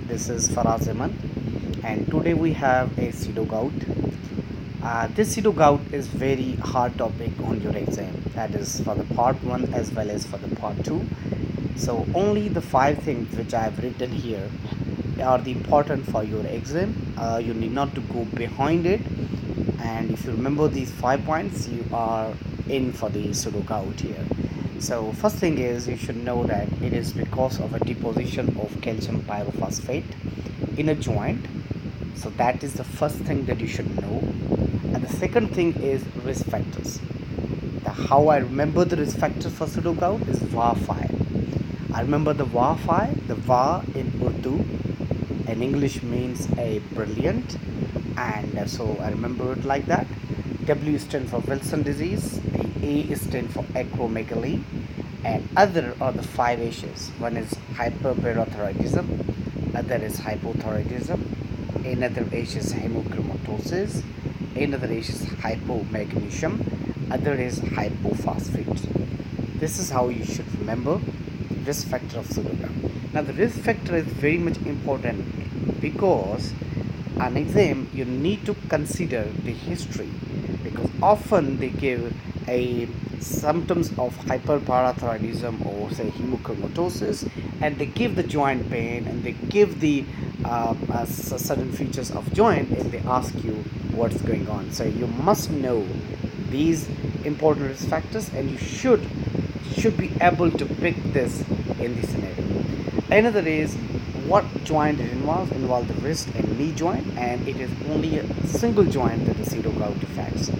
This is Faraz Ahmed, and today we have a pseudo gout. This pseudo gout is very hard topic on your exam. That is for the part 1 as well as for the part 2. So only the 5 things which I have written here are the important for your exam. You need not to go behind it, and if you remember these 5 points, you are in for the pseudo gout here. So first thing is, you should know that it is because of a deposition of calcium pyrophosphate in a joint. So that is the first thing that you should know. And the second thing is risk factors. How I remember the risk factors for pseudo gout is VAR5. I remember the VAR5. The VAR in Urdu in English means a brilliant, and so I remember it like that. W stands for Wilson disease, the A stands for acromegaly, and other are the 5 H's. One is hyperparathyroidism, other is hypothyroidism, another H is hemochromatosis, another H is hypomagnesium, other is hypophosphate. This is how you should remember the risk factor of pseudo gout. Now the risk factor is very much important because an exam you need to consider the history, because often they give a symptoms of hyperparathyroidism or say hemochromatosis, and they give the joint pain and they give the certain features of joint, and they ask you what's going on. So you must know these important risk factors, and you should be able to pick this in the scenario. Another is what joint it involves. The wrist and knee joint, and it is only a single joint that the pseudo gout affects.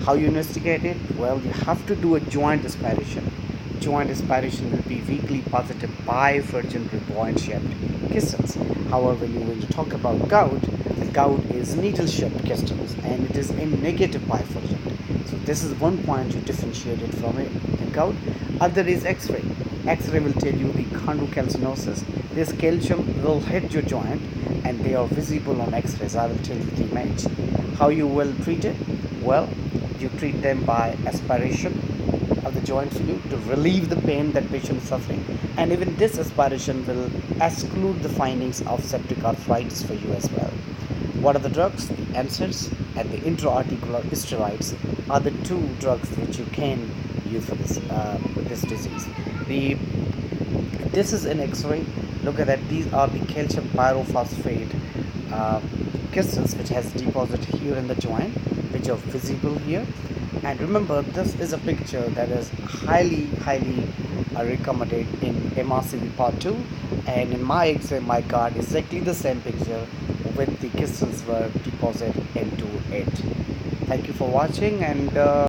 How you investigate it? Well, you have to do a joint aspiration. Joint aspiration will be weakly positive bivirgin buoyant shaped crystals. However, when you talk about gout, the gout is needle shaped crystals, and it is in negative bivirgin. So this is one point you differentiate it from a gout. Other is X-ray. X-ray will tell you the chondrocalcinosis. This calcium will hit your joint, and they are visible on X-rays. I will tell you the image. How you will treat it? Well, you treat them by aspiration of the joint fluid to relieve the pain that patient is suffering, and even this aspiration will exclude the findings of septic arthritis for you as well. What are the drugs? The NSAIDs and the intra-articular steroids are the 2 drugs which you can use for this disease. This is an X-ray. Look at that. These are the calcium pyrophosphate crystals which has deposited here in the joint, which are visible here. And remember, this is a picture that is highly recommended in MRCB part 2, and in my exam I got exactly the same picture with the crystals were deposited into it. Thank you for watching, and